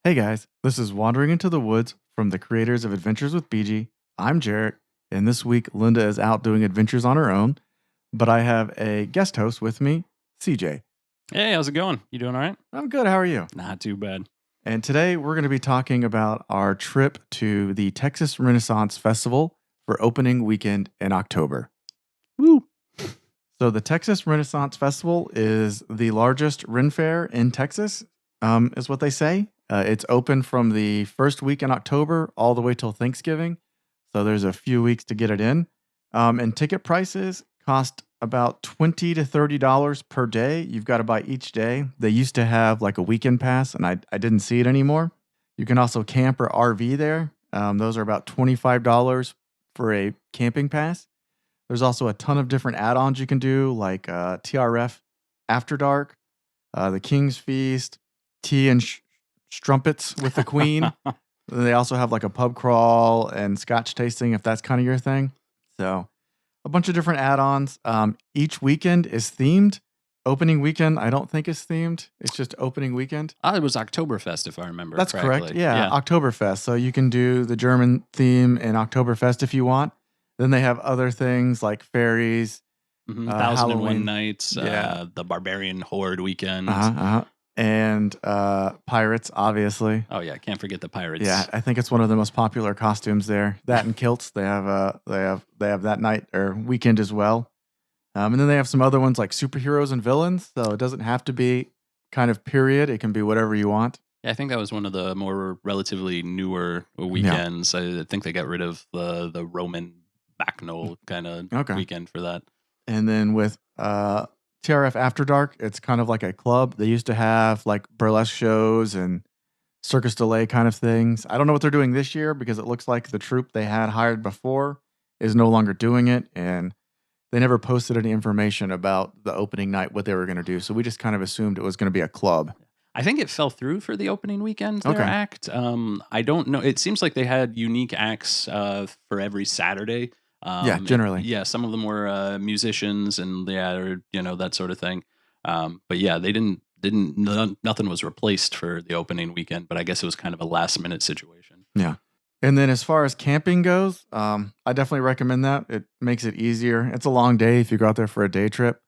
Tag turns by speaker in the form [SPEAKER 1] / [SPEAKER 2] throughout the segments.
[SPEAKER 1] Hey guys, this is Wandering into the Woods from the creators of Adventures with BG. I'm Jarrett, and this week Linda is out doing adventures on her own, but I have a guest host with me, CJ.
[SPEAKER 2] Hey, how's it going? You doing all right?
[SPEAKER 1] I'm good, how are you?
[SPEAKER 2] Not too bad.
[SPEAKER 1] And today we're going to be talking about our trip to the Texas Renaissance Festival for opening weekend in October.
[SPEAKER 2] Woo!
[SPEAKER 1] So the Texas Renaissance Festival is the largest Ren Fair in Texas, is what they say. It's open from the first week in October all the way till Thanksgiving. So there's a few weeks to get it in. And ticket prices cost about $20 to $30 per day. You've got to buy each day. They used to have like a weekend pass, and I didn't see it anymore. You can also camp or RV there. Those are about $25 for a camping pass. There's also a ton of different add-ons you can do, like TRF After Dark, the King's Feast, tea and strumpets with the Queen. They also have like a pub crawl and scotch tasting if that's kind of your thing. So a bunch of different add-ons. Each weekend is themed. Opening weekend, I don't think is themed. It's just opening weekend.
[SPEAKER 2] It was Oktoberfest, if I remember
[SPEAKER 1] That's
[SPEAKER 2] correctly.
[SPEAKER 1] correct. Yeah, Oktoberfest. So you can do the German theme in Oktoberfest if you want. Then they have other things like fairies,
[SPEAKER 2] 1001 Nights, the Barbarian Horde weekend.
[SPEAKER 1] And pirates, obviously.
[SPEAKER 2] Oh yeah, can't forget the pirates.
[SPEAKER 1] Yeah, I think it's one of the most popular costumes there. That and kilts. They have that night or weekend as well. And then they have some other ones like superheroes and villains. So it doesn't have to be kind of period. It can be whatever you want.
[SPEAKER 2] Yeah, I think that was one of the more relatively newer weekends. Yeah. I think they got rid of the Roman Bacchanal kind of weekend for that.
[SPEAKER 1] And then with TRF After Dark, it's kind of like a club. They used to have like burlesque shows and Circus Delay kind of things. I don't know what they're doing this year because it looks like the troupe they had hired before is no longer doing it. And they never posted any information about the opening night, what they were going to do. So we just kind of assumed it was going to be a club.
[SPEAKER 2] I think it fell through for the opening weekend, their act. I don't know. It seems like they had unique acts for every Saturday.
[SPEAKER 1] Generally.
[SPEAKER 2] Yeah, some of them were musicians and that sort of thing. But yeah, they nothing was replaced for the opening weekend, but I guess it was kind of a last minute situation.
[SPEAKER 1] Yeah. And then as far as camping goes, I definitely recommend that. It makes it easier. It's a long day if you go out there for a day trip.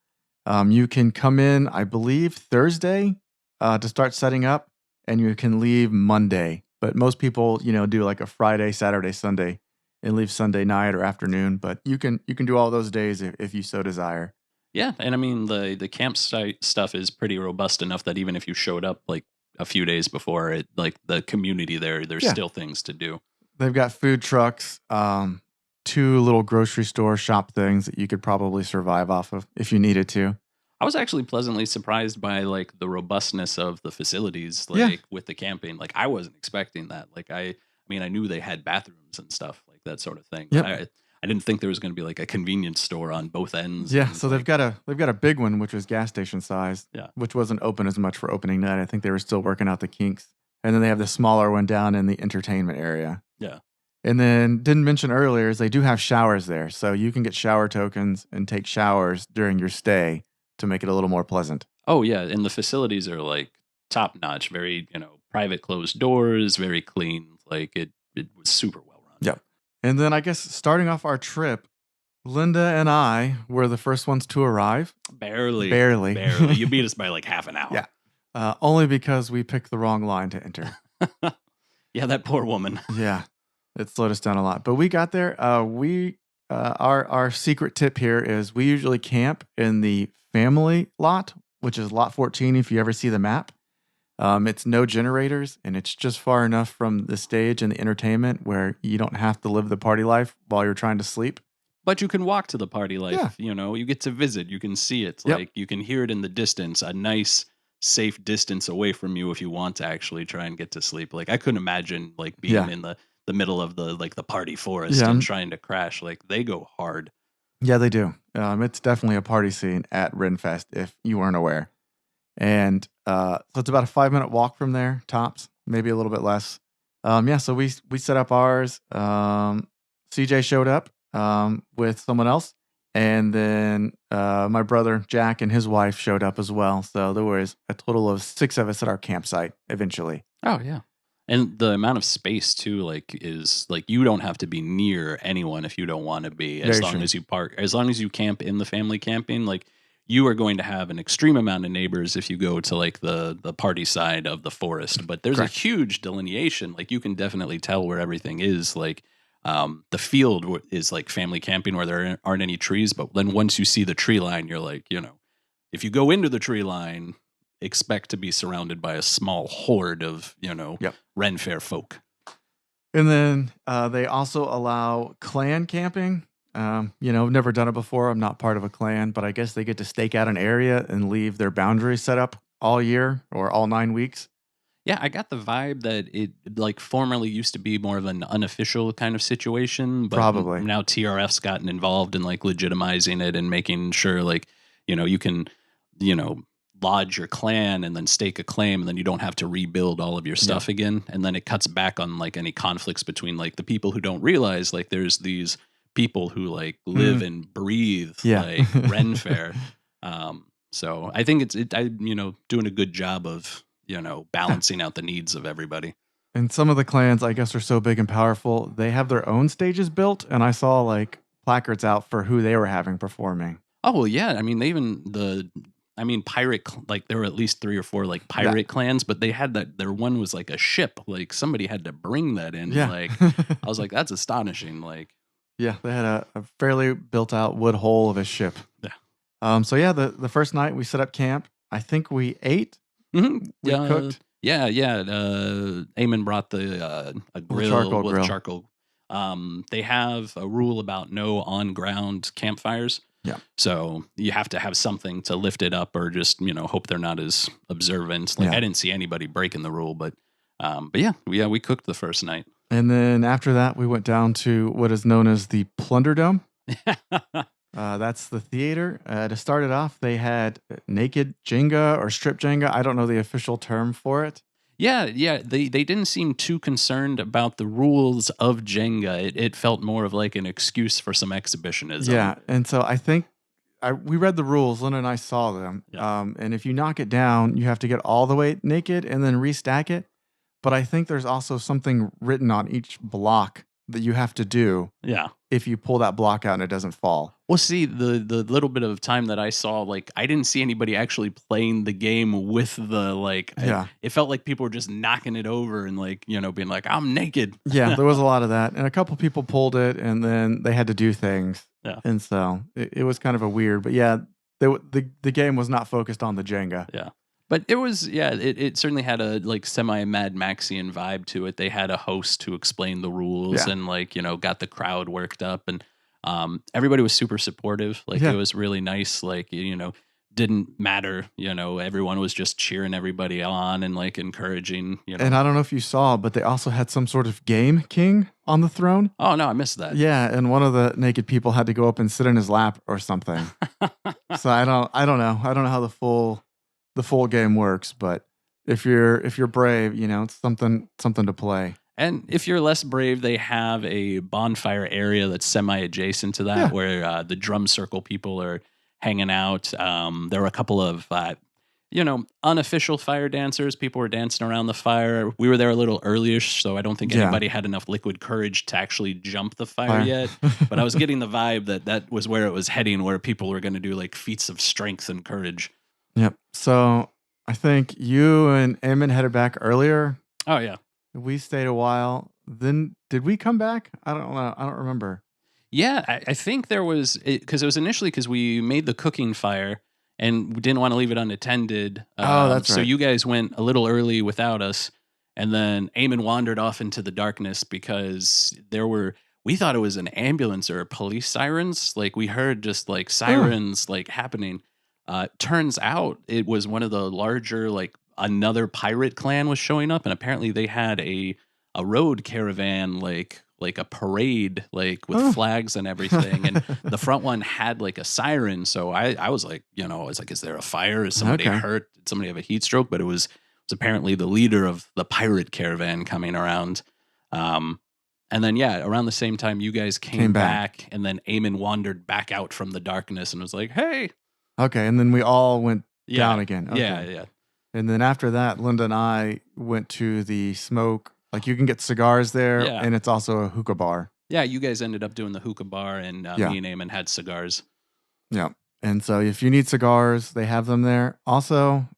[SPEAKER 1] You can come in, I believe, Thursday to start setting up, and you can leave Monday. But most people, do like a Friday, Saturday, Sunday, and leave Sunday night or afternoon. But you can do all those days if you so desire.
[SPEAKER 2] Yeah, and I mean the campsite stuff is pretty robust enough that even if you showed up like a few days before it, like the community there's still things to do.
[SPEAKER 1] They've got food trucks, 2 little grocery store shop things that you could probably survive off of if you needed to.
[SPEAKER 2] I was actually pleasantly surprised by like the robustness of the facilities, like with the camping. Like I wasn't expecting that. Like I knew they had bathrooms and stuff like that sort of thing.
[SPEAKER 1] Yep.
[SPEAKER 2] I didn't think there was going to be like a convenience store on both ends.
[SPEAKER 1] Yeah, so they've got a big one which was gas station size, which wasn't open as much for opening night. I think they were still working out the kinks. And then they have the smaller one down in the entertainment area.
[SPEAKER 2] Yeah.
[SPEAKER 1] And then didn't mention earlier is they do have showers there, so you can get shower tokens and take showers during your stay to make it a little more pleasant.
[SPEAKER 2] Oh yeah, and the facilities are like top notch, very private closed doors, very clean. Like it was super well run.
[SPEAKER 1] Yep. And then I guess starting off our trip, Linda and I were the first ones to arrive.
[SPEAKER 2] Barely. You beat us by like half an hour.
[SPEAKER 1] Yeah. Only because we picked the wrong line to enter.
[SPEAKER 2] Yeah, that poor woman.
[SPEAKER 1] Yeah. It slowed us down a lot. But we got there. Our secret tip here is we usually camp in the family lot, which is lot 14 if you ever see the map. It's no generators, and it's just far enough from the stage and the entertainment where you don't have to live the party life while you're trying to sleep.
[SPEAKER 2] But you can walk to the party life. Yeah. You get to visit. You can see it. Like you can hear it in the distance, a nice, safe distance away from you if you want to actually try and get to sleep. Like I couldn't imagine like being in the middle of the party forest and trying to crash. Like they go hard.
[SPEAKER 1] Yeah, they do. It's definitely a party scene at Renfest if you weren't aware. And so it's about a 5-minute walk from there, tops, maybe a little bit less. So we set up ours. CJ showed up with someone else. And then my brother, Jack, and his wife showed up as well. So there was a total of 6 of us at our campsite eventually.
[SPEAKER 2] Oh, yeah. And the amount of space too, like, is like you don't have to be near anyone if you don't want to be, as
[SPEAKER 1] Very
[SPEAKER 2] long
[SPEAKER 1] true.
[SPEAKER 2] as you park, as long as you camp in the family camping, like you are going to have an extreme amount of neighbors if you go to like the party side of the forest. But there's a
[SPEAKER 1] Correct.
[SPEAKER 2] huge delineation. Like you can definitely tell where everything is. Like the field is like family camping where there aren't any trees, but then once you see the tree line, you're like, if you go into the tree line, expect to be surrounded by a small horde of,
[SPEAKER 1] Yep.
[SPEAKER 2] Ren Fair folk.
[SPEAKER 1] And then they also allow clan camping. I've never done it before. I'm not part of a clan, but I guess they get to stake out an area and leave their boundaries set up all year or all 9 weeks.
[SPEAKER 2] Yeah, I got the vibe that it like formerly used to be more of an unofficial kind of situation, but
[SPEAKER 1] Probably.
[SPEAKER 2] now TRF's gotten involved in like legitimizing it and making sure like, you can, you know, lodge your clan and then stake a claim and then you don't have to rebuild all of your stuff again. And then it cuts back on like any conflicts between like the people who don't realize like there's these people who like live and breathe like Ren Fair. So I think doing a good job of, balancing out the needs of everybody.
[SPEAKER 1] And some of the clans, I guess, are so big and powerful, they have their own stages built. And I saw like placards out for who they were having performing.
[SPEAKER 2] Oh, well, yeah. I mean, pirate, like there were at least 3 or 4 like pirate clans, but they had their one was like a ship. Like somebody had to bring that in.
[SPEAKER 1] Yeah.
[SPEAKER 2] Like I was like, that's astonishing. Like,
[SPEAKER 1] yeah, they had a fairly built out wood hull of a ship.
[SPEAKER 2] Yeah.
[SPEAKER 1] So yeah, the first night we set up camp. I think we ate.
[SPEAKER 2] Mm-hmm.
[SPEAKER 1] We cooked.
[SPEAKER 2] Yeah. Eamon brought a grill with charcoal. They have a rule about no on ground campfires.
[SPEAKER 1] Yeah.
[SPEAKER 2] So you have to have something to lift it up, or just hope they're not as observant. Like I didn't see anybody breaking the rule, but yeah, we cooked the first night.
[SPEAKER 1] And then after that, we went down to what is known as the Plunder Dome. That's the theater. To start it off, they had naked Jenga or strip Jenga. I don't know the official term for it.
[SPEAKER 2] Yeah. They didn't seem too concerned about the rules of Jenga. It felt more of like an excuse for some exhibitionism.
[SPEAKER 1] Yeah, and so I think we read the rules. Linda and I saw them.
[SPEAKER 2] Yeah.
[SPEAKER 1] And if you knock it down, you have to get all the way naked and then restack it. But I think there's also something written on each block that you have to do.
[SPEAKER 2] Yeah.
[SPEAKER 1] If you pull that block out and it doesn't fall.
[SPEAKER 2] Well, see, the little bit of time that I saw, like, I didn't see anybody actually playing the game with the, like, it felt like people were just knocking it over and, like, being like, I'm naked.
[SPEAKER 1] Yeah, there was a lot of that. And a couple people pulled it and then they had to do things.
[SPEAKER 2] Yeah.
[SPEAKER 1] And so it was kind of a weird, but yeah, the game was not focused on the Jenga.
[SPEAKER 2] Yeah. But it was, it certainly had a like semi Mad Maxian vibe to it. They had a host who explained the rules and like, got the crowd worked up, and everybody was super supportive. Like it was really nice. Like, didn't matter, everyone was just cheering everybody on and like encouraging,
[SPEAKER 1] And I don't know if you saw, but they also had some sort of game king on the throne.
[SPEAKER 2] Oh no, I missed that.
[SPEAKER 1] Yeah, and one of the naked people had to go up and sit in his lap or something. So I don't know. I don't know how the full game works, but if you're brave, it's something to play.
[SPEAKER 2] And if you're less brave, they have a bonfire area that's semi-adjacent to that, where the drum circle people are hanging out. There were a couple of unofficial fire dancers. People were dancing around the fire. We were there a little earlier, so I don't think anybody had enough liquid courage to actually jump the fire yet. But I was getting the vibe that was where it was heading, where people were going to do like feats of strength and courage.
[SPEAKER 1] Yep. So I think you and Eamon headed back earlier.
[SPEAKER 2] Oh, yeah.
[SPEAKER 1] We stayed a while. Then did we come back? I don't know. I don't remember.
[SPEAKER 2] Yeah, I think there was, because it was initially because we made the cooking fire and we didn't want to leave it unattended.
[SPEAKER 1] That's right.
[SPEAKER 2] So you guys went a little early without us. And then Eamon wandered off into the darkness because we thought it was an ambulance or police sirens. Like we heard just like sirens like happening. Turns out it was one of the larger, like another pirate clan was showing up, and apparently they had a road caravan, like a parade, like with flags and everything. And the front one had like a siren. So I was like, I was like, is there a fire? Is somebody hurt? Did somebody have a heat stroke? But it was apparently the leader of the pirate caravan coming around. And then, around the same time, you guys came back, and then Eamon wandered back out from the darkness and was like, hey.
[SPEAKER 1] Okay, and then we all went down again. Okay.
[SPEAKER 2] Yeah.
[SPEAKER 1] And then after that, Linda and I went to the smoke Like you can get cigars there,
[SPEAKER 2] Yeah.
[SPEAKER 1] and it's also a hookah bar.
[SPEAKER 2] Yeah, you guys ended up doing the hookah bar, and
[SPEAKER 1] Yeah.
[SPEAKER 2] me and Eamon had cigars.
[SPEAKER 1] Yeah. And so if you need cigars, they have them there. Also,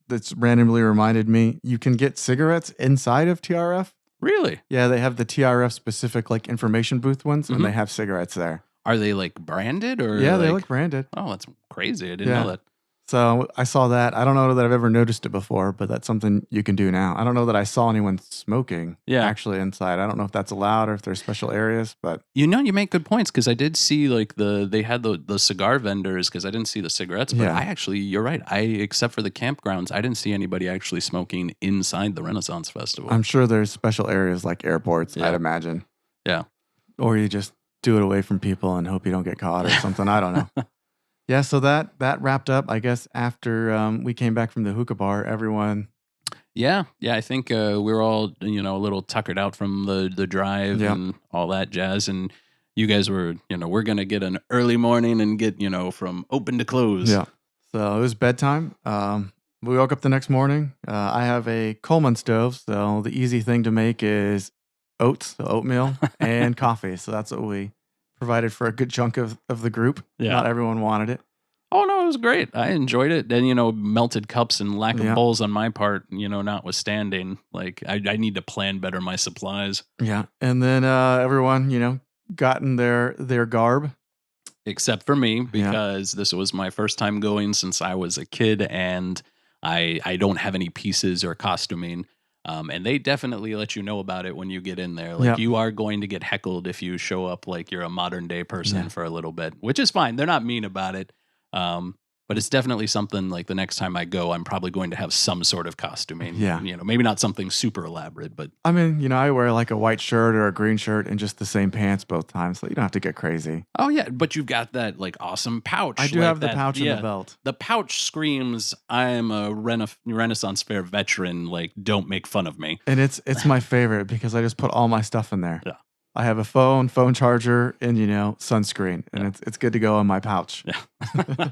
[SPEAKER 1] that's randomly reminded me, you can get cigarettes inside of TRF.
[SPEAKER 2] Really?
[SPEAKER 1] Yeah, they have the TRF specific like information booth ones, and they have cigarettes there.
[SPEAKER 2] Are they like branded or?
[SPEAKER 1] Yeah, they look branded.
[SPEAKER 2] Oh, that's crazy. I didn't know that.
[SPEAKER 1] So I saw that. I don't know that I've ever noticed it before, but that's something you can do now. I don't know that I saw anyone smoking actually inside. I don't know if that's allowed or if there's special areas, but
[SPEAKER 2] you make good points because I did see like they had the cigar vendors because I didn't see the cigarettes, but I actually, you're right. Except for the campgrounds, I didn't see anybody actually smoking inside the Renaissance Festival.
[SPEAKER 1] I'm sure there's special areas like airports, I'd imagine.
[SPEAKER 2] Yeah.
[SPEAKER 1] Or you just do it away from people and hope you don't get caught or something. I don't know. Yeah, so that wrapped up, I guess, after we came back from the hookah bar. Everyone.
[SPEAKER 2] Yeah, I think we were all a little tuckered out from the drive and all that jazz, and you guys were we're gonna get an early morning and get from open to close.
[SPEAKER 1] Yeah, so it was bedtime. We woke up the next morning. I have a Coleman stove, so the easy thing to make is oatmeal, and coffee. So that's what we provided for a good chunk of the group. Yeah. Not everyone wanted it.
[SPEAKER 2] Oh, no, it was great. I enjoyed it. Then, melted cups and lack of bowls on my part, notwithstanding. Like, I need to plan better my supplies.
[SPEAKER 1] Yeah. And then everyone, got in their garb.
[SPEAKER 2] Except for me, because this was my first time going since I was a kid, and I don't have any pieces or costuming. And they definitely let you know about it when you get in there. Like you are going to get heckled if you show up like you're a modern day person for a little bit, which is fine. They're not mean about it. But it's definitely something like the next time I go, I'm probably going to have some sort of costuming.
[SPEAKER 1] Yeah.
[SPEAKER 2] Maybe not something super elaborate, but
[SPEAKER 1] I mean, I wear like a white shirt or a green shirt and just the same pants both times. So you don't have to get crazy.
[SPEAKER 2] Oh yeah. But you've got that like awesome pouch.
[SPEAKER 1] I do have the pouch and the belt.
[SPEAKER 2] The pouch screams, I am a Renaissance Fair veteran. Like, don't make fun of me.
[SPEAKER 1] And it's my favorite because I just put all my stuff in there.
[SPEAKER 2] Yeah.
[SPEAKER 1] I have a phone charger, and sunscreen, and it's good to go in my pouch.
[SPEAKER 2] Yeah,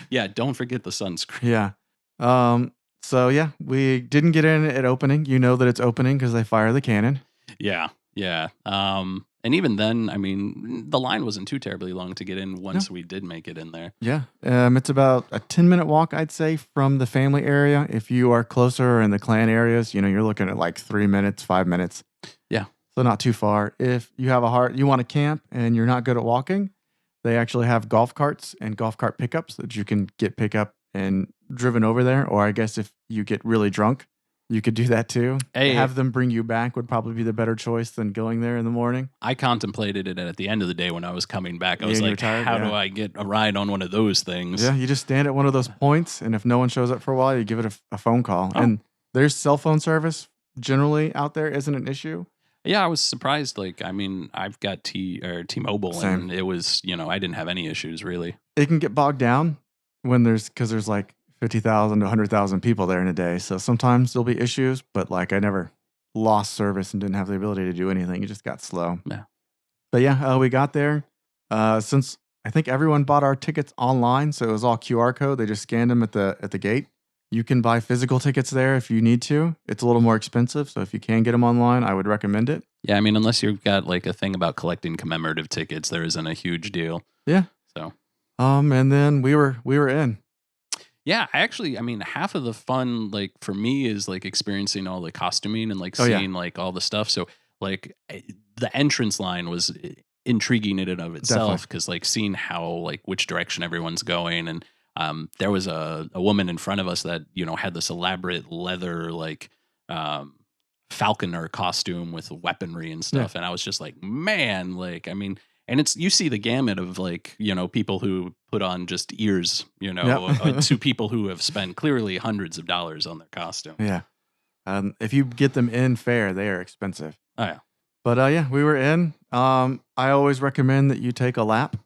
[SPEAKER 2] yeah. Don't forget the sunscreen.
[SPEAKER 1] Yeah. So yeah, we didn't get in at opening. You know that it's opening because they fire the cannon.
[SPEAKER 2] Yeah. And even then, I mean, the line wasn't too terribly long to get in once we did make it in there.
[SPEAKER 1] Yeah. It's about a 10-minute walk, I'd say, from the family area. If you are closer in the clan areas, you're looking at like 3 minutes, 5 minutes.
[SPEAKER 2] Yeah.
[SPEAKER 1] So not too far. If you have you want to camp and you're not good at walking, they actually have golf carts and golf cart pickups that you can get pick up and driven over there. Or I guess if you get really drunk, you could do that too.
[SPEAKER 2] Hey,
[SPEAKER 1] have them bring you back would probably be the better choice than going there in the morning.
[SPEAKER 2] I contemplated it at the end of the day when I was coming back. I was like, how do I get a ride on one of those things?
[SPEAKER 1] Yeah, you just stand at one of those points, and if no one shows up for a while, you give it a phone call. Oh. And there's cell phone service generally out there isn't an issue.
[SPEAKER 2] Yeah, I was surprised. Like, I mean, I've got T-Mobile, and it was, I didn't have any issues really.
[SPEAKER 1] It can get bogged down because there's like 50,000 to 100,000 people there in a day. So sometimes there'll be issues, but like I never lost service and didn't have the ability to do anything. It just got slow.
[SPEAKER 2] Yeah.
[SPEAKER 1] But yeah, we got there. Since I think everyone bought our tickets online, so it was all QR code. They just scanned them at the gate. You can buy physical tickets there if you need to. It's a little more expensive, so if you can get them online, I would recommend it.
[SPEAKER 2] Yeah, I mean, unless you've got like a thing about collecting commemorative tickets, there isn't a huge deal.
[SPEAKER 1] Yeah.
[SPEAKER 2] So.
[SPEAKER 1] And then we were in.
[SPEAKER 2] Yeah, I mean, half of the fun, like for me, is like experiencing all the costuming and like seeing like all the stuff. So like the entrance line was intriguing in and of itself because like seeing how like which direction everyone's going, and there was a woman in front of us that had this elaborate leather like falconer costume with weaponry and stuff, and I was just like, man, like I mean. And you see the gamut of like, people who put on just ears, to people who have spent clearly hundreds of dollars on their costume.
[SPEAKER 1] Yeah. If you get them in fair, they are expensive.
[SPEAKER 2] Oh, yeah.
[SPEAKER 1] But yeah, we were in. I always recommend that you take a lap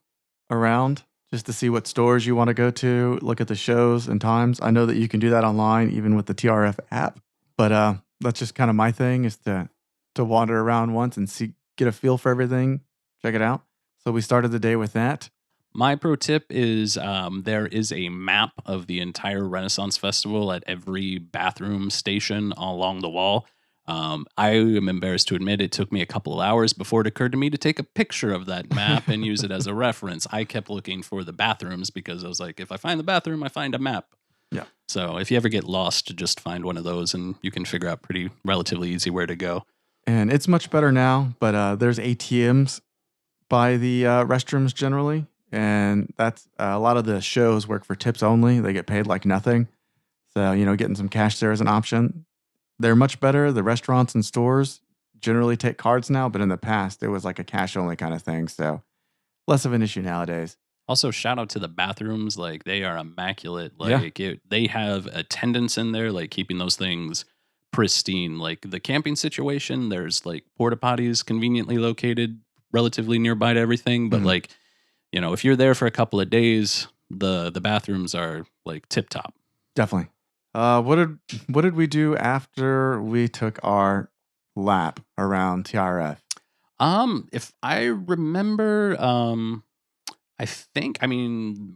[SPEAKER 1] around just to see what stores you want to go to, look at the shows and times. I know that you can do that online, even with the TRF app. But that's just kind of my thing is to wander around once and get a feel for everything. Check it out. So we started the day with that.
[SPEAKER 2] My pro tip is there is a map of the entire Renaissance Festival at every bathroom station along the wall. I am embarrassed to admit it took me a couple of hours before it occurred to me to take a picture of that map and use it as a reference. I kept looking for the bathrooms because I was like, if I find the bathroom, I find a map.
[SPEAKER 1] Yeah.
[SPEAKER 2] So if you ever get lost, just find one of those and you can figure out pretty relatively easy where to go.
[SPEAKER 1] And it's much better now, but there's ATMs by the restrooms generally. And that's a lot of the shows work for tips only. They get paid like nothing. So, getting some cash there is an option. They're much better. The restaurants and stores generally take cards now, but in the past, it was like a cash only kind of thing. So less of an issue nowadays.
[SPEAKER 2] Also, shout out to the bathrooms. Like, they are immaculate. Like, they have attendants in there, like, keeping those things pristine. Like, the camping situation, there's, like, porta potties conveniently located relatively nearby to everything. But, like, if you're there for a couple of days, the bathrooms are, like, tip-top.
[SPEAKER 1] Definitely. What did we do after we took our lap around TRF?
[SPEAKER 2] If I remember,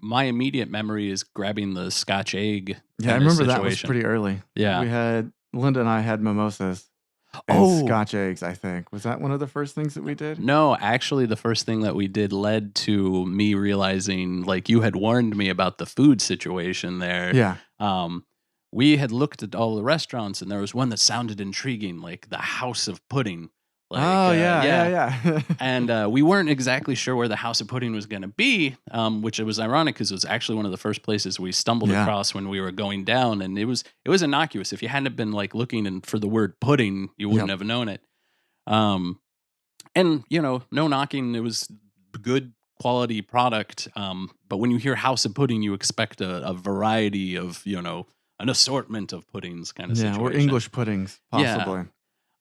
[SPEAKER 2] my immediate memory is grabbing the Scotch egg.
[SPEAKER 1] Yeah, I remember that was pretty early.
[SPEAKER 2] Yeah.
[SPEAKER 1] Linda and I had mimosas and Scotch eggs, I think. Was that one of the first things that we did?
[SPEAKER 2] No, actually, the first thing that we did led to me realizing, like, you had warned me about the food situation there.
[SPEAKER 1] Yeah.
[SPEAKER 2] We had looked at all the restaurants, and there was one that sounded intriguing, like the House of Pudding. Like,
[SPEAKER 1] yeah.
[SPEAKER 2] And we weren't exactly sure where the House of Pudding was going to be, which it was ironic because it was actually one of the first places we stumbled across when we were going down, and it was innocuous. If you hadn't been like looking for the word pudding, you wouldn't have known it. And no knocking, it was good quality product. But when you hear House of Pudding, you expect a variety of an assortment of puddings kind of situation.
[SPEAKER 1] Yeah, or English puddings, possibly.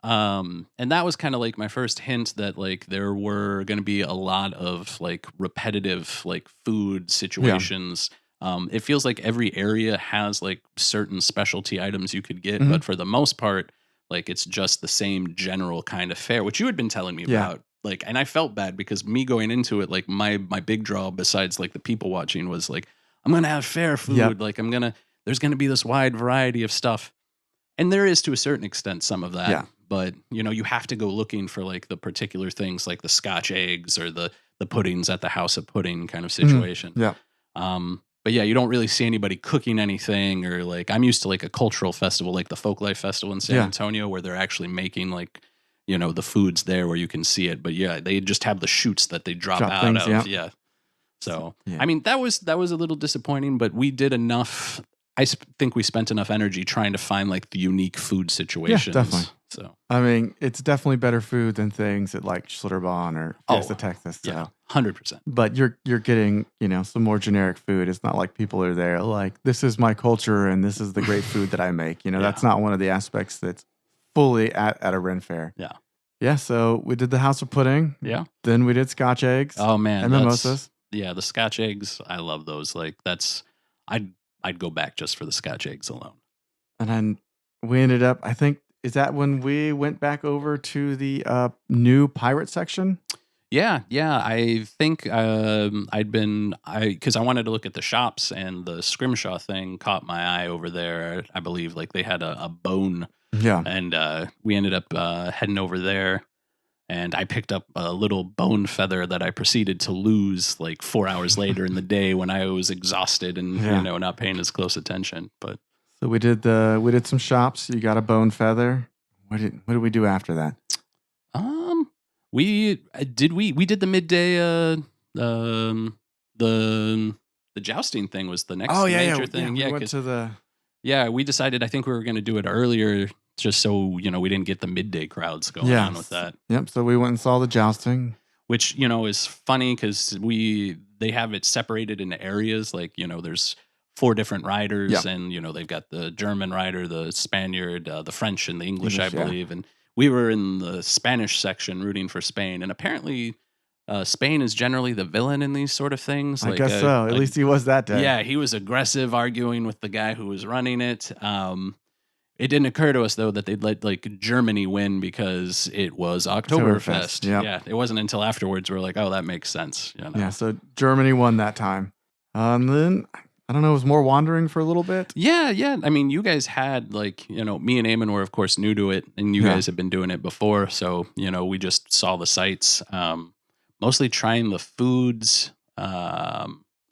[SPEAKER 2] And that was kind of like my first hint that like there were going to be a lot of like repetitive like food situations. It feels like every area has like certain specialty items you could get, but for the most part, like it's just the same general kind of fare, which you had been telling me about. Like, and I felt bad because me going into it, like my big draw besides like the people watching was like, I'm going to have fair food. Like there's going to be this wide variety of stuff. And there is to a certain extent some of that. Yeah. But, you have to go looking for like the particular things like the Scotch eggs or the puddings at the House of Pudding kind of situation.
[SPEAKER 1] Yeah.
[SPEAKER 2] But yeah, you don't really see anybody cooking anything or like I'm used to like a cultural festival like the Folklife Festival in San Antonio where they're actually making like, the foods there where you can see it. But yeah, they just have the chutes that they drop out things, of. Yeah. So, I mean, that was a little disappointing, but we did enough. I think we spent enough energy trying to find like the unique food situations.
[SPEAKER 1] Yeah, definitely.
[SPEAKER 2] So
[SPEAKER 1] I mean, it's definitely better food than things at like Schlitterbahn or Fiesta Texas. So.
[SPEAKER 2] Yeah, 100%.
[SPEAKER 1] But you're getting some more generic food. It's not like people are there like this is my culture and this is the great food that I make. That's not one of the aspects that's fully at a Ren Fair.
[SPEAKER 2] Yeah.
[SPEAKER 1] Yeah. So we did the House of Pudding.
[SPEAKER 2] Yeah.
[SPEAKER 1] Then we did Scotch eggs.
[SPEAKER 2] Oh man,
[SPEAKER 1] and mimosas.
[SPEAKER 2] Yeah, the Scotch eggs. I love those. Like I'd go back just for the Scotch eggs alone.
[SPEAKER 1] And then we ended up, I think, is that when we went back over to the new pirate section?
[SPEAKER 2] Yeah. I think because I wanted to look at the shops and the Scrimshaw thing caught my eye over there. I believe like they had a bone.
[SPEAKER 1] Yeah.
[SPEAKER 2] And we ended up heading over there. And I picked up a little bone feather that I proceeded to lose like 4 hours later in the day when I was exhausted and not paying as close attention. But
[SPEAKER 1] so we did some shops. You got a bone feather. What did we do after that?
[SPEAKER 2] We did the midday the jousting thing was the next major thing.
[SPEAKER 1] We went to
[SPEAKER 2] we decided I think we were going to do it earlier. Just so, we didn't get the midday crowds going on with that.
[SPEAKER 1] Yep. So we went and saw the jousting.
[SPEAKER 2] Which, is funny because they have it separated into areas. Like, there's 4 different riders and, they've got the German rider, the Spaniard, the French and the English, I believe. And we were in the Spanish section rooting for Spain. And apparently Spain is generally the villain in these sort of things.
[SPEAKER 1] I guess so. At least he was that day.
[SPEAKER 2] Yeah, he was aggressive, arguing with the guy who was running it. It didn't occur to us, though, that they'd let like Germany win because it was Oktoberfest. Yeah, it wasn't until afterwards we're like, oh, that makes sense.
[SPEAKER 1] Yeah, so Germany won that time. And then I don't know, it was more wandering for a little bit.
[SPEAKER 2] Yeah. I mean, you guys had like, me and Eamon were of course new to it, and you guys have been doing it before. So, we just saw the sights, mostly trying the foods.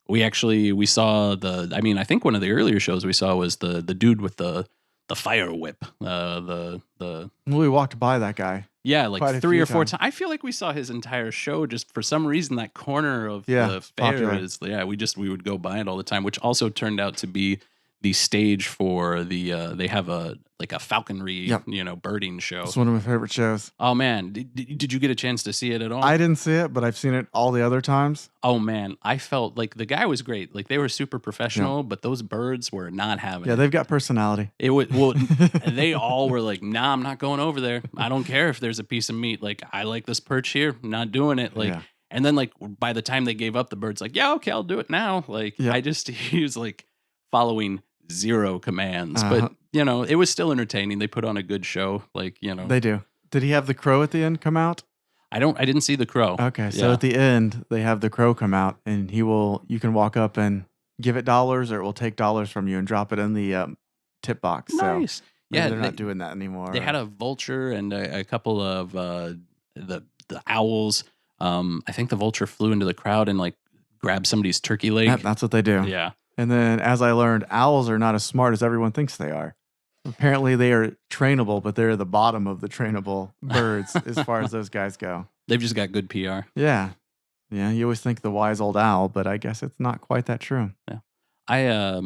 [SPEAKER 2] We saw I think one of the earlier shows we saw was the dude with the fire whip.
[SPEAKER 1] We walked by that guy.
[SPEAKER 2] Yeah, like 3 or 4 times. I feel like we saw his entire show. Just for some reason, that corner of the fair is we would go by it all the time, which also turned out to be the stage for they have a falconry birding show.
[SPEAKER 1] It's one of my favorite shows.
[SPEAKER 2] Oh man, did you get a chance to see it at all?
[SPEAKER 1] I didn't see it, but I've seen it all the other times.
[SPEAKER 2] Oh man, I felt like the guy was great. Like they were super professional, but those birds were not having it.
[SPEAKER 1] Yeah, they've got personality.
[SPEAKER 2] They all were like, nah, I'm not going over there. I don't care if there's a piece of meat. Like I like this perch here, I'm not doing it. And then like by the time they gave up, the bird's like, yeah, okay, I'll do it now. Like he was like following zero commands, but it was still entertaining. They put on a good show.
[SPEAKER 1] They do. Did he have the crow at the end come out?
[SPEAKER 2] I didn't see the crow.
[SPEAKER 1] Okay, so at the end they have the crow come out, and you can walk up and give it dollars, or it will take dollars from you and drop it in the tip box.
[SPEAKER 2] Nice.
[SPEAKER 1] So they're not doing that anymore.
[SPEAKER 2] They had a vulture and a couple of the owls. I think the vulture flew into the crowd and like grabbed somebody's turkey leg.
[SPEAKER 1] That's what they do.
[SPEAKER 2] Yeah.
[SPEAKER 1] And then, as I learned, owls are not as smart as everyone thinks they are. Apparently, they are trainable, but they're the bottom of the trainable birds as far as those guys go.
[SPEAKER 2] They've just got good PR.
[SPEAKER 1] Yeah. You always think the wise old owl, but I guess it's not quite that true.
[SPEAKER 2] Yeah.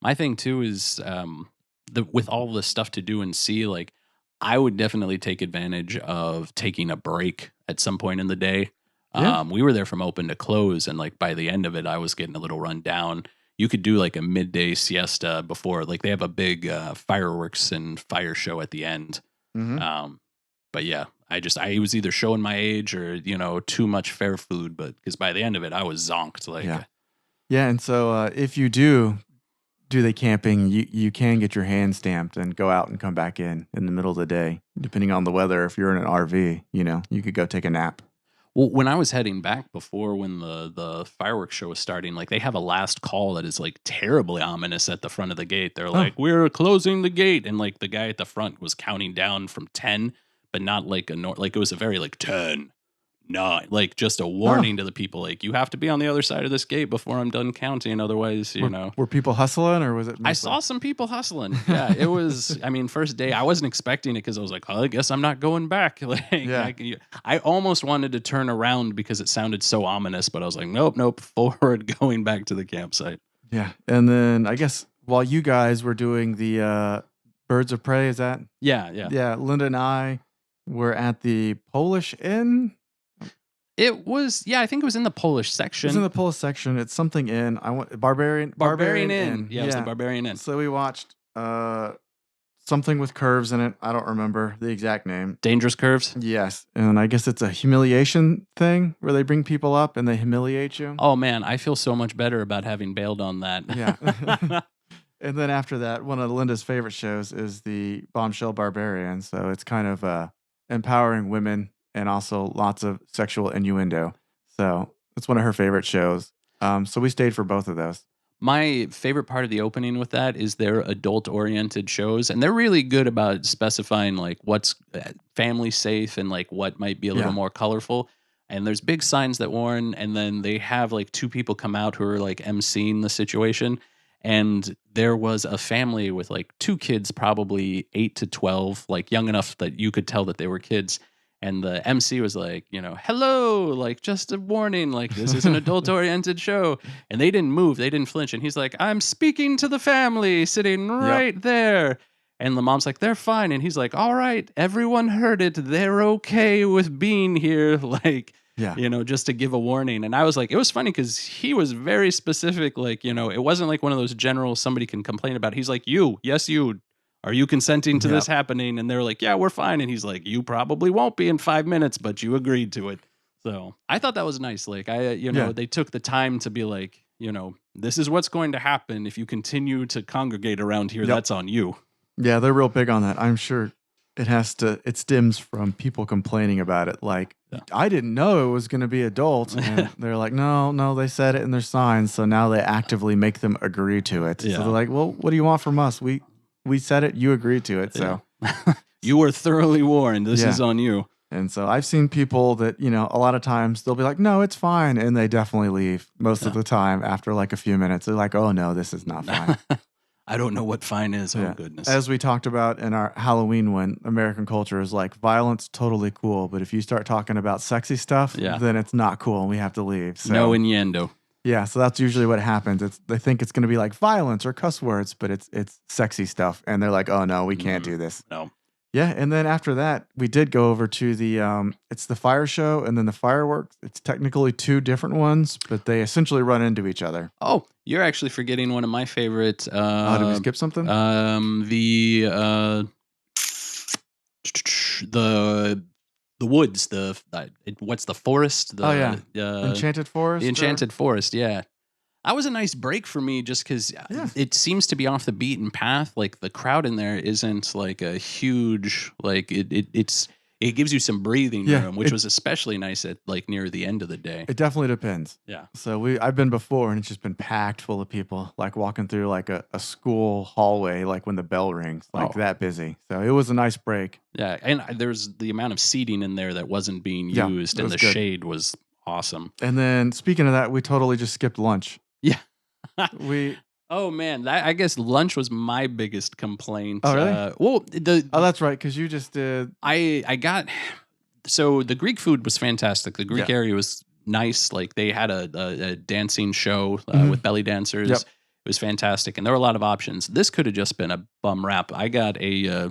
[SPEAKER 2] My thing too is with all the stuff to do and see, like I would definitely take advantage of taking a break at some point in the day. Yeah. We were there from open to close, and like by the end of it, I was getting a little run down. You could do like a midday siesta before, like they have a big fireworks and fire show at the end. Mm-hmm. But yeah, I was either showing my age or, too much fair food, but because by the end of it, I was zonked.
[SPEAKER 1] Yeah. And so if you do the camping, you can get your hand stamped and go out and come back in the middle of the day, depending on the weather. If you're in an RV, you could go take a nap.
[SPEAKER 2] Well, when I was heading back before, when the fireworks show was starting, like they have a last call that is like terribly ominous at the front of the gate. They're like, "We're closing the gate," and like the guy at the front was counting down from 10, but not like it was a very like 10, 9, like just a warning to the people, like you have to be on the other side of this gate before I'm done counting, otherwise,
[SPEAKER 1] Were people hustling, or was it?
[SPEAKER 2] I saw some people hustling. Yeah, it was. I mean, first day I wasn't expecting it because I was like, oh, I guess I'm not going back. I almost wanted to turn around because it sounded so ominous, but I was like, nope, forward, going back to the campsite.
[SPEAKER 1] Yeah, and then I guess while you guys were doing the Birds of Prey, is that?
[SPEAKER 2] Yeah.
[SPEAKER 1] Linda and I were at the Polish Inn.
[SPEAKER 2] It was, I think it was in the Polish section.
[SPEAKER 1] It was in the Polish section. It's something in Barbarian
[SPEAKER 2] Inn. Yeah, it was the Barbarian Inn.
[SPEAKER 1] So we watched something with curves in it. I don't remember the exact name.
[SPEAKER 2] Dangerous Curves?
[SPEAKER 1] Yes. And I guess it's a humiliation thing where they bring people up and they humiliate you.
[SPEAKER 2] Oh man, I feel so much better about having bailed on that.
[SPEAKER 1] Yeah. And then after that, one of Linda's favorite shows is the Bombshell Barbarian. So it's kind of empowering women and also lots of sexual innuendo. So it's one of her favorite shows. So we stayed for both of those.
[SPEAKER 2] My favorite part of the opening with that is their adult-oriented shows, and they're really good about specifying like what's family safe and like what might be a little more colorful. And there's big signs that warn, and then they have like 2 people come out who are like emceeing the situation. And there was a family with like 2 kids, probably 8 to 12, like young enough that you could tell that they were kids. And the MC was like, hello, like just a warning, like this is an adult-oriented show. And they didn't move, they didn't flinch. And he's like, I'm speaking to the family sitting right there. And the mom's like, they're fine. And he's like, all right, everyone heard it. They're okay with being here. Like, just to give a warning. And I was like, it was funny because he was very specific. Like, it wasn't like one of those general somebody can complain about. He's like, you. Are you consenting to this happening? And they're like, yeah, we're fine. And he's like, you probably won't be in 5 minutes, but you agreed to it. So I thought that was nice. Like, they took the time to be like, this is what's going to happen if you continue to congregate around here. That's on you.
[SPEAKER 1] Yeah, they're real big on that. I'm sure It stems from people complaining about it. Like,
[SPEAKER 2] Yeah.
[SPEAKER 1] I didn't know it was going to be adult. And they're like, no, they said it in their signs. So now they actively make them agree to it.
[SPEAKER 2] Yeah.
[SPEAKER 1] So they're like, well, what do you want from us? We said it, you agreed to it. So
[SPEAKER 2] you were thoroughly warned. This is on you.
[SPEAKER 1] And so I've seen people that, a lot of times they'll be like, no, it's fine. And they definitely leave most of the time after like a few minutes. They're like, oh, no, this is not fine.
[SPEAKER 2] I don't know what fine is. Oh, goodness.
[SPEAKER 1] As we talked about in our Halloween one, American culture is like violence, totally cool. But if you start talking about sexy stuff, then it's not cool and we have to leave. So,
[SPEAKER 2] no innuendo.
[SPEAKER 1] Yeah, so that's usually what happens. They think it's going to be like violence or cuss words, but it's sexy stuff. And they're like, oh, no, we can't do this.
[SPEAKER 2] No.
[SPEAKER 1] Yeah, and then after that, we did go over to the, it's the fire show and then the fireworks. It's technically two different ones, but they essentially run into each other.
[SPEAKER 2] Oh, you're actually forgetting one of my favorites.
[SPEAKER 1] Did we skip something?
[SPEAKER 2] The woods, what's the forest?
[SPEAKER 1] Enchanted Forest?
[SPEAKER 2] The Enchanted Forest, yeah. That was a nice break for me just because it seems to be off the beaten path. Like the crowd in there isn't like a huge, like it gives you some breathing room, which was especially nice at like near the end of the day.
[SPEAKER 1] It definitely depends.
[SPEAKER 2] Yeah.
[SPEAKER 1] So I've been before and it's just been packed full of people, like walking through like a school hallway, like when the bell rings, like that busy. So it was a nice break.
[SPEAKER 2] Yeah. And there's the amount of seating in there that wasn't being used and the shade was awesome.
[SPEAKER 1] And then speaking of that, we totally just skipped lunch.
[SPEAKER 2] Yeah.
[SPEAKER 1] Oh
[SPEAKER 2] man, I guess lunch was my biggest complaint.
[SPEAKER 1] Oh really? That's right, because you just did.
[SPEAKER 2] So the Greek food was fantastic. The Greek area was nice. Like they had a dancing show with belly dancers. Yep. It was fantastic, and there were a lot of options. This could have just been a bum wrap. I got a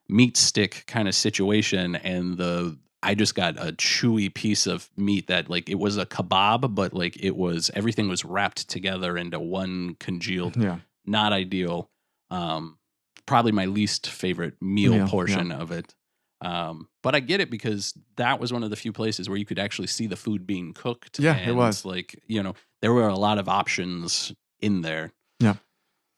[SPEAKER 2] meat stick kind of situation, and I just got a chewy piece of meat that like it was a kebab, but like everything was wrapped together into one congealed.
[SPEAKER 1] Yeah.
[SPEAKER 2] Not ideal. Probably my least favorite meal portion of it. But I get it because that was one of the few places where you could actually see the food being cooked.
[SPEAKER 1] Yeah, it was.
[SPEAKER 2] Like, there were a lot of options in there.
[SPEAKER 1] Yeah.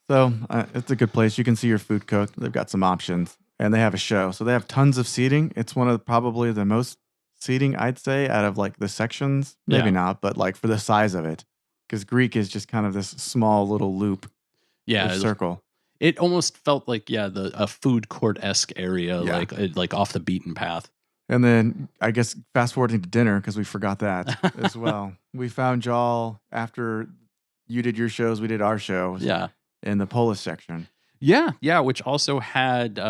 [SPEAKER 1] So it's a good place. You can see your food cooked. They've got some options. And they have a show. So they have tons of seating. It's one of probably the most seating, I'd say, out of like the sections. Maybe not, but like for the size of it. Because Greek is just kind of this small little loop.
[SPEAKER 2] Yeah.
[SPEAKER 1] Circle.
[SPEAKER 2] It almost felt like, a food court-esque area, like off the beaten path.
[SPEAKER 1] And then I guess fast forwarding to dinner, because we forgot that as well. We found y'all after you did your shows, we did our shows.
[SPEAKER 2] Yeah.
[SPEAKER 1] In the Polish section.
[SPEAKER 2] Yeah, which also had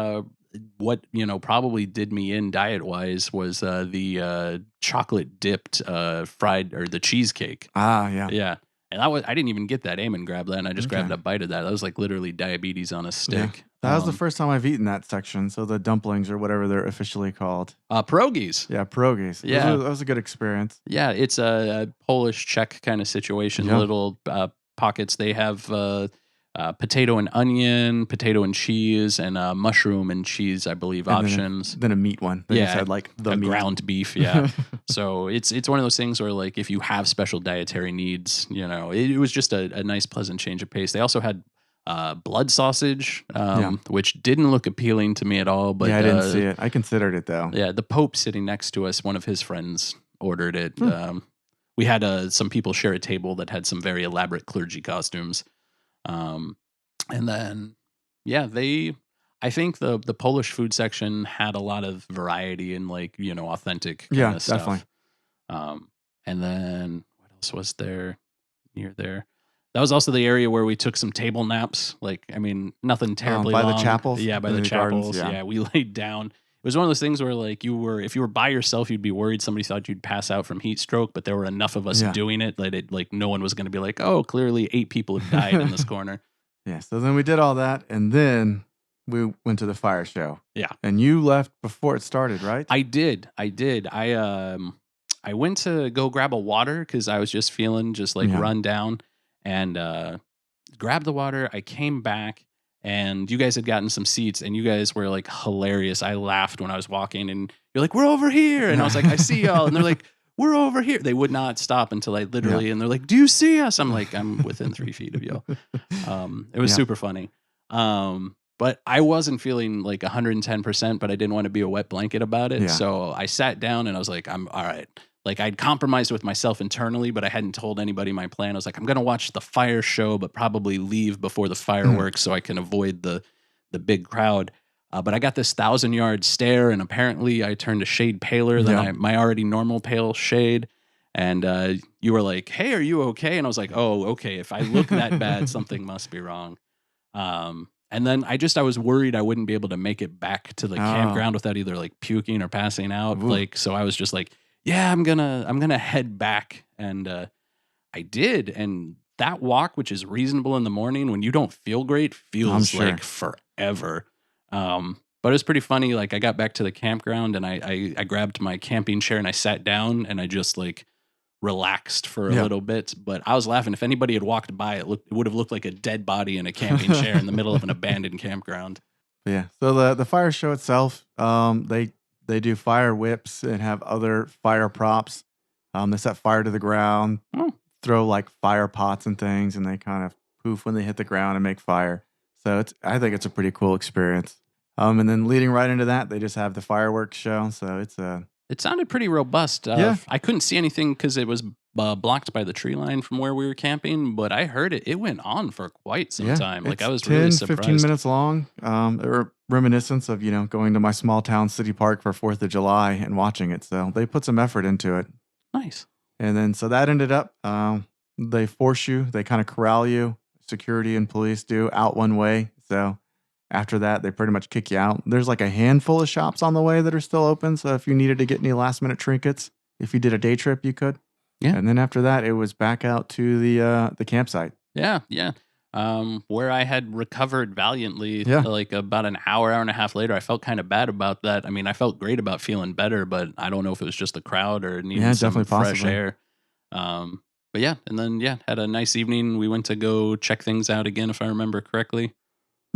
[SPEAKER 2] what probably did me in diet wise was the chocolate dipped fried or the cheesecake.
[SPEAKER 1] Yeah.
[SPEAKER 2] And I didn't even get that. Eamon grabbed that, and I just grabbed a bite of that. That was like literally diabetes on a stick.
[SPEAKER 1] Yeah. That was the first time I've eaten that section. So the dumplings or whatever they're officially called.
[SPEAKER 2] Pierogies.
[SPEAKER 1] Yeah, pierogies.
[SPEAKER 2] Yeah,
[SPEAKER 1] that was a good experience.
[SPEAKER 2] Yeah, it's a Polish Czech kind of situation. Yeah. Little pockets. They have. Potato and onion, potato and cheese, and mushroom and cheese, I believe, options.
[SPEAKER 1] Then a meat one. Then you said like the meat.
[SPEAKER 2] Ground beef, yeah. So it's one of those things where like if you have special dietary needs, it was just a nice, pleasant change of pace. They also had blood sausage, which didn't look appealing to me at all. But
[SPEAKER 1] I didn't see it. I considered it though.
[SPEAKER 2] Yeah, the Pope sitting next to us, one of his friends ordered it. We had some people share a table that had some very elaborate clergy costumes. And then, I think the Polish food section had a lot of variety and like, authentic kind of stuff.
[SPEAKER 1] Definitely.
[SPEAKER 2] And then what else was there near there? That was also the area where we took some table naps. Like, I mean, nothing terribly
[SPEAKER 1] by
[SPEAKER 2] long.
[SPEAKER 1] The chapels?
[SPEAKER 2] Yeah, by the chapels. Yeah, we laid down. It was one of those things where like if you were by yourself, you'd be worried somebody thought you'd pass out from heat stroke, but there were enough of us doing it that no one was going to be like, oh, clearly 8 people have died in this corner.
[SPEAKER 1] Yeah. So then we did all that, and then we went to the fire show.
[SPEAKER 2] Yeah.
[SPEAKER 1] And you left before it started, right?
[SPEAKER 2] I did. I went to go grab a water because I was just feeling run down, and grabbed the water. I came back. And you guys had gotten some seats, and you guys were like hilarious. I laughed when I was walking, and you're like, "We're over here," and I was like, "I see y'all," and they're like, "We're over here." They would not stop until I literally, and they're like, "Do you see us?" I'm like, "I'm within 3 feet of y'all." It was super funny. But I wasn't feeling like 110%, but I didn't want to be a wet blanket about it.
[SPEAKER 1] Yeah.
[SPEAKER 2] So I sat down and I was like, I'm all right. Like I'd compromised with myself internally, but I hadn't told anybody my plan. I was like, I'm gonna watch the fire show, but probably leave before the fireworks so I can avoid the big crowd. But I got this 1,000-yard stare, and apparently I turned a shade paler than my already normal pale shade. And you were like, "Hey, are you okay?" And I was like, "Oh, okay. If I look that bad, something must be wrong." And then I was worried I wouldn't be able to make it back to the campground without either like puking or passing out.
[SPEAKER 1] Ooh.
[SPEAKER 2] Like, so I was just like, yeah, I'm gonna head back. And I did. And that walk, which is reasonable in the morning when you don't feel great, feels like forever. But it was pretty funny. Like I got back to the campground and I grabbed my camping chair and I sat down and I just like relaxed for a little bit. But I was laughing. If anybody had walked by, it would have looked like a dead body in a camping chair in the middle of an abandoned campground.
[SPEAKER 1] Yeah. So the fire show itself, they do fire whips and have other fire props. They set fire to the ground, throw like fire pots and things, and they kind of poof when they hit the ground and make fire. So I think it's a pretty cool experience. And then leading right into that, they just have the fireworks show. So
[SPEAKER 2] it sounded pretty robust.
[SPEAKER 1] Yeah.
[SPEAKER 2] I couldn't see anything because it was blocked by the tree line from where we were camping, but I heard it. It went on for quite some time. Like I was
[SPEAKER 1] 10,
[SPEAKER 2] really surprised.
[SPEAKER 1] 15 minutes long. Reminiscence of, going to my small town city park for 4th of July and watching it. So they put some effort into it.
[SPEAKER 2] Nice.
[SPEAKER 1] And then, so that ended up, they force you, they kind of corral you, security and police do, out one way. So after that, they pretty much kick you out. There's like a handful of shops on the way that are still open. So if you needed to get any last minute trinkets, if you did a day trip, you could.
[SPEAKER 2] Yeah.
[SPEAKER 1] And then after that, it was back out to the campsite.
[SPEAKER 2] Yeah. Yeah. Where I had recovered valiantly, like about an hour and a half later, I felt kind of bad about that. I mean, I felt great about feeling better, but I don't know if it was just the crowd or needing some fresh air. But yeah, and then had a nice evening. We went to go check things out again, if I remember correctly.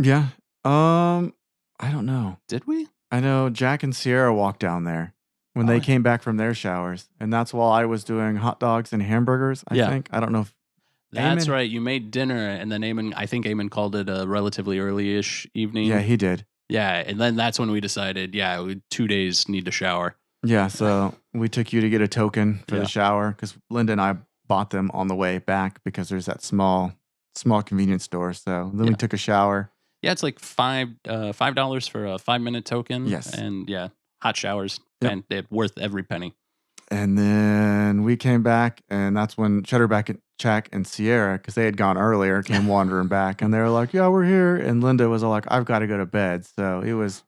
[SPEAKER 1] Yeah. I don't know.
[SPEAKER 2] Did we?
[SPEAKER 1] I know Jack and Sierra walked down there when they came back from their showers, and that's while I was doing hot dogs and hamburgers. I think. I don't know if
[SPEAKER 2] that's right. You made dinner, and then I think Eamon called it a relatively early-ish evening.
[SPEAKER 1] Yeah, he did.
[SPEAKER 2] Yeah, and then that's when we decided, 2 days need to shower.
[SPEAKER 1] Yeah, so we took you to get a token for the shower because Linda and I bought them on the way back because there's that small convenience store. So then we took a shower.
[SPEAKER 2] Yeah, it's like $5 for a 5-minute token.
[SPEAKER 1] Yes,
[SPEAKER 2] and hot showers, and they're worth every penny.
[SPEAKER 1] And then we came back, and that's when Cheddarback, Jack, and Sierra, because they had gone earlier, came wandering back, and they were like, "Yeah, we're here." And Linda was all like, "I've got to go to bed." So it was.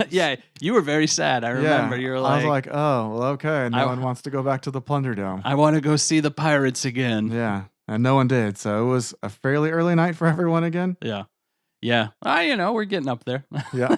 [SPEAKER 2] Yeah, you were very sad. I remember you were like,
[SPEAKER 1] I was like, "Oh, well, okay." No one wants to go back to the Plunder Dome.
[SPEAKER 2] I want to go see the pirates again.
[SPEAKER 1] Yeah, and no one did. So it was a fairly early night for everyone again.
[SPEAKER 2] Yeah. We're getting up there.
[SPEAKER 1] Yeah.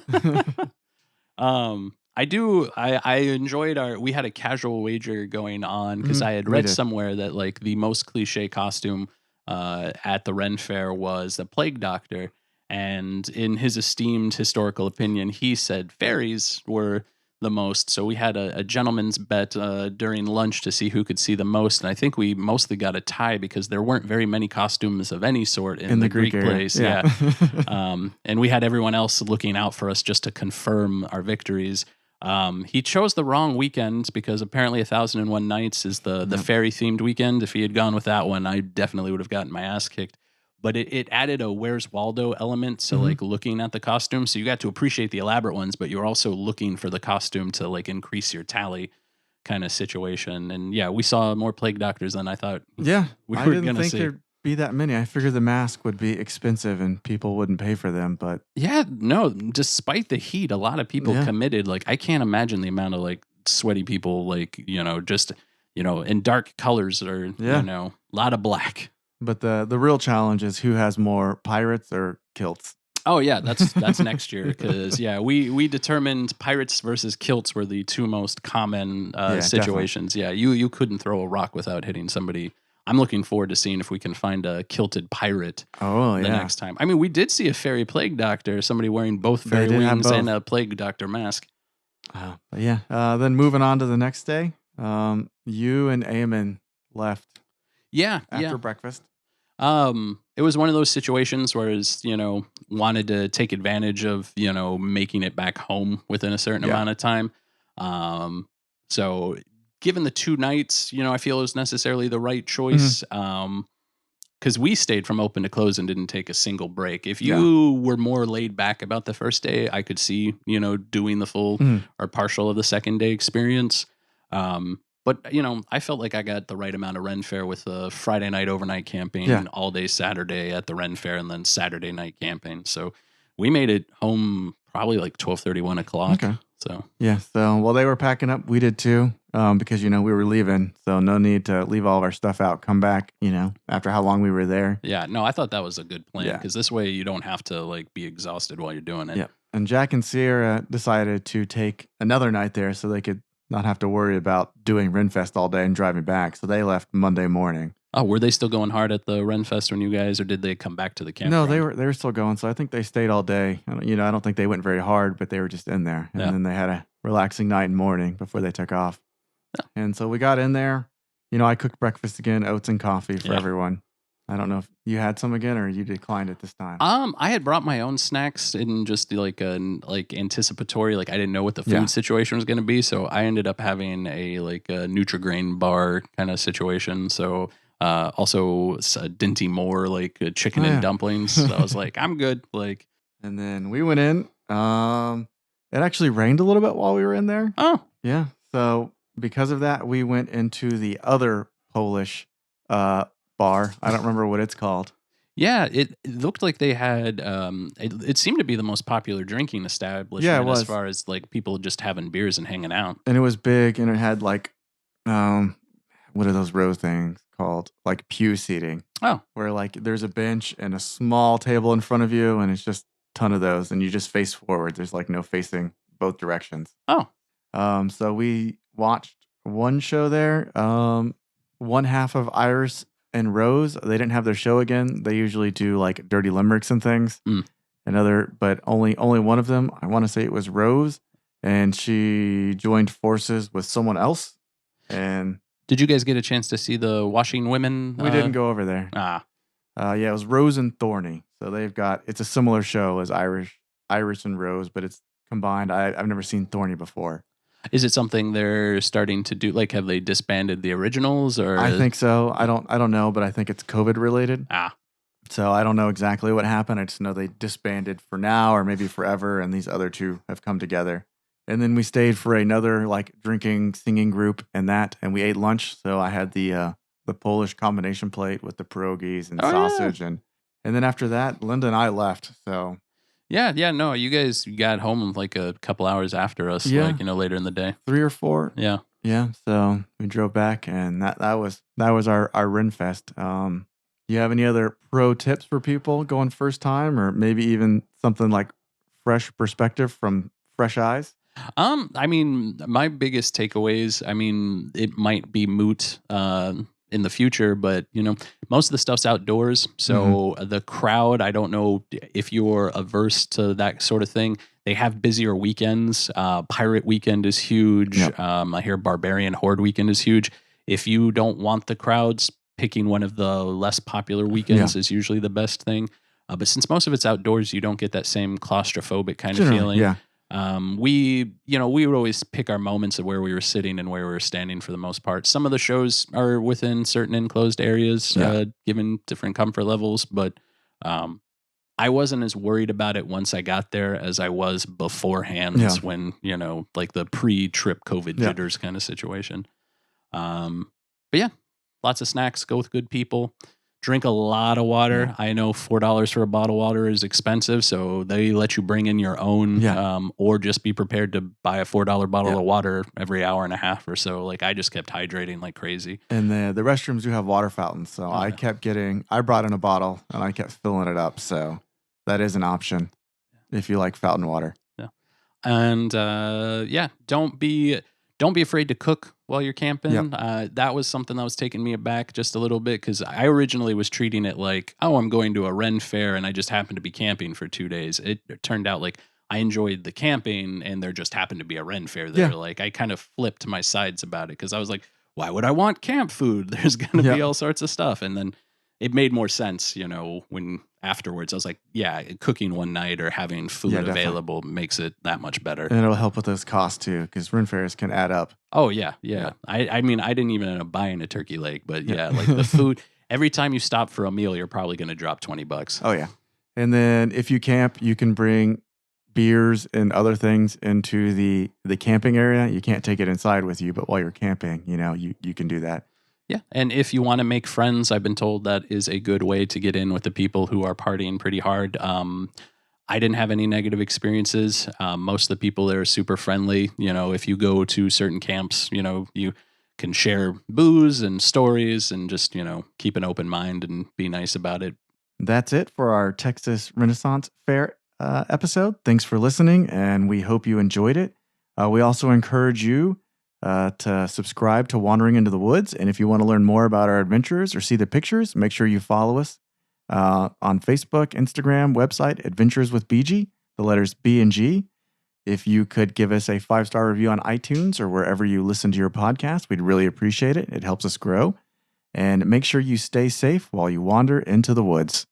[SPEAKER 2] I enjoyed we had a casual wager going on because I had read somewhere that like the most cliche costume at the Ren Fair was the Plague Doctor. And in his esteemed historical opinion, he said fairies were the most. So we had a gentleman's bet during lunch to see who could see the most. And I think we mostly got a tie because there weren't very many costumes of any sort in the Greek place. Yeah. And we had everyone else looking out for us just to confirm our victories. He chose the wrong weekend because apparently 1001 Nights is the fairy themed weekend. If he had gone with that one, I definitely would have gotten my ass kicked. But it added a Where's Waldo element to like looking at the costume. So you got to appreciate the elaborate ones, but you're also looking for the costume to like increase your tally kind of situation. And we saw more Plague Doctors than I thought.
[SPEAKER 1] Yeah. I didn't think there'd be that many. I figured the mask would be expensive and people wouldn't pay for them, but
[SPEAKER 2] despite the heat, a lot of people committed. Like I can't imagine the amount of like sweaty people, like, just, in dark colors or, a lot of black.
[SPEAKER 1] But the real challenge is who has more pirates or kilts.
[SPEAKER 2] Oh yeah, that's next year because we determined pirates versus kilts were the two most common situations. Definitely. Yeah, you couldn't throw a rock without hitting somebody. I'm looking forward to seeing if we can find a kilted pirate the next time. I mean, we did see a fairy plague doctor, somebody wearing both fairy wings and a plague doctor mask.
[SPEAKER 1] Then moving on to the next day, you and Eamon left.
[SPEAKER 2] Yeah.
[SPEAKER 1] After breakfast.
[SPEAKER 2] It was one of those situations where it's, wanted to take advantage of, making it back home within a certain
[SPEAKER 1] Yeah.
[SPEAKER 2] amount of time. Um, so given the 2 nights, I feel it was necessarily the right
[SPEAKER 1] Mhm.
[SPEAKER 2] choice. Because we stayed from open to close and didn't take a single break. If
[SPEAKER 1] Yeah.
[SPEAKER 2] you were more laid back about the first day, I could see, doing the full
[SPEAKER 1] Mhm.
[SPEAKER 2] or partial of the second day experience. But I felt like I got the right amount of Ren Fair with the Friday night overnight
[SPEAKER 1] Yeah.
[SPEAKER 2] camping, all day Saturday at the Ren Fair, and then Saturday night camping. So we made it home probably like 12:30, 1 o'clock.
[SPEAKER 1] Okay.
[SPEAKER 2] So
[SPEAKER 1] Yeah. So while they were packing up, we did too. Because we were leaving, so no need to leave all of our stuff out. Come back, after how long we were there.
[SPEAKER 2] yeah, no, I thought that was a good plan
[SPEAKER 1] Yeah.
[SPEAKER 2] because this way you don't have to like be exhausted while you're doing it.
[SPEAKER 1] Yeah. And Jack and Sierra decided to take another night there so they could not have to worry about doing Renfest all day and driving back. So they left Monday morning.
[SPEAKER 2] Oh, were they still going hard at the Renfest when you guys, or did they come back to the
[SPEAKER 1] No,
[SPEAKER 2] campground?
[SPEAKER 1] they were still going. So I think they stayed all day. I don't think they went very hard, but they were just in there. And
[SPEAKER 2] Yeah.
[SPEAKER 1] then they had a relaxing night and morning before they took off.
[SPEAKER 2] Yeah.
[SPEAKER 1] And so we got in there. I cooked breakfast again, oats and coffee for
[SPEAKER 2] Yeah.
[SPEAKER 1] everyone. I don't know if you had some again or you declined it this time.
[SPEAKER 2] I had brought my own snacks in just like anticipatory, like I didn't know what the food
[SPEAKER 1] Yeah.
[SPEAKER 2] situation was going to be, so I ended up having a Nutri-Grain bar kind of situation. So also a Dinty Moore like chicken
[SPEAKER 1] Oh, yeah.
[SPEAKER 2] and dumplings. So I was like, I'm good. Like,
[SPEAKER 1] And then we went in. It actually rained a little bit while we were in there.
[SPEAKER 2] oh
[SPEAKER 1] Yeah. So because of that, we went into the other Polish bar. I don't remember what it's called.
[SPEAKER 2] yeah, it looked like they had. It seemed to be the most popular drinking establishment
[SPEAKER 1] Yeah, it
[SPEAKER 2] as
[SPEAKER 1] was.
[SPEAKER 2] far as like people just having beers and hanging out.
[SPEAKER 1] And it was big and it had like what are those row things called? Like pew seating.
[SPEAKER 2] Oh.
[SPEAKER 1] Where like there's a bench and a small table in front of you and it's just a ton of those and you just face forward. There's like no facing both directions.
[SPEAKER 2] Oh.
[SPEAKER 1] So we watched one show there. One half of Iris and Rose, they didn't have their show again. They usually do like dirty limericks and things. But only one of them. I want to say it was Rose, and she joined forces with someone else. And
[SPEAKER 2] did you guys get a chance to see the Washing Women?
[SPEAKER 1] We didn't go over there.
[SPEAKER 2] Ah.
[SPEAKER 1] Yeah, it was Rose and Thorny. So it's a similar show as Iris and Rose, but it's combined. I've never seen Thorny before.
[SPEAKER 2] Is it something they're starting to do? Like, have they disbanded the originals? Or
[SPEAKER 1] I think so. I don't know, but I think it's COVID related. So I don't know exactly what happened. I just know they disbanded for now or maybe forever, and these other two have come together. And then we stayed for another like drinking, singing group and we ate lunch. So I had the Polish combination plate with the pierogies and sausage,
[SPEAKER 2] yeah.
[SPEAKER 1] and then after that, Linda and I left. So
[SPEAKER 2] yeah, no, you guys got home like a couple hours after us,
[SPEAKER 1] Yeah.
[SPEAKER 2] like later in the day.
[SPEAKER 1] 3 or 4.
[SPEAKER 2] Yeah.
[SPEAKER 1] Yeah. So we drove back, and that was our Renfest. You have any other pro tips for people going first time, or maybe even something like fresh perspective from fresh eyes?
[SPEAKER 2] I mean, my biggest takeaways, I mean, it might be moot in the future, but most of the stuff's outdoors. So the crowd, I don't know if you're averse to that sort of thing. They have busier weekends. Pirate Weekend is huge.
[SPEAKER 1] Yep.
[SPEAKER 2] I hear Barbarian Horde Weekend is huge. If you don't want the crowds, picking one of the less popular weekends is usually the best thing. But since most of it's outdoors, you don't get that same claustrophobic kind of feeling.
[SPEAKER 1] Yeah.
[SPEAKER 2] We would always pick our moments of where we were sitting and where we were standing for the most part. Some of the shows are within certain enclosed areas, given different comfort levels, but I wasn't as worried about it once I got there as I was beforehand when, like the pre-trip COVID jitters kind of situation. But yeah, lots of snacks, go with good people. Drink a lot of water. I know $4 for a bottle of water is expensive, so they let you bring in your own, or just be prepared to buy a $4 bottle of water every hour and a half or so. Like I just kept hydrating like crazy.
[SPEAKER 1] And the restrooms do have water fountains, so I brought in a bottle and I kept filling it up. So that is an option if you like fountain water.
[SPEAKER 2] Yeah, and don't be afraid to cook while you're camping. That was something that was taking me aback just a little bit because I originally was treating it like, oh, I'm going to a Ren Fair and I just happened to be camping for 2 days. It turned out like I enjoyed the camping and there just happened to be a Ren Fair there. Like I kind of flipped my sides about it because I was like, why would I want camp food? There's going to be all sorts of stuff. And then it made more sense, when afterwards I was like, yeah, cooking one night or having food available makes it that much better.
[SPEAKER 1] And it'll help with those costs too, because Ren fairs can add up.
[SPEAKER 2] Oh yeah. I mean, I didn't even end up buying a turkey leg, but like the food, every time you stop for a meal, you're probably going to drop $20.
[SPEAKER 1] Oh yeah. And then if you camp, you can bring beers and other things into the camping area. You can't take it inside with you, but while you're camping, you can do that.
[SPEAKER 2] Yeah. And if you want to make friends, I've been told that is a good way to get in with the people who are partying pretty hard. I didn't have any negative experiences. Most of the people there are super friendly. If you go to certain camps, you can share booze and stories and just, keep an open mind and be nice about it.
[SPEAKER 1] That's it for our Texas Renaissance Fair episode. Thanks for listening, and we hope you enjoyed it. We also encourage you to subscribe to Wandering into the Woods. And if you want to learn more about our adventures or see the pictures, make sure you follow us on Facebook, Instagram, website, Adventures with BG, the letters B and G. If you could give us a 5-star review on iTunes or wherever you listen to your podcast, we'd really appreciate it. It helps us grow. And make sure you stay safe while you wander into the woods.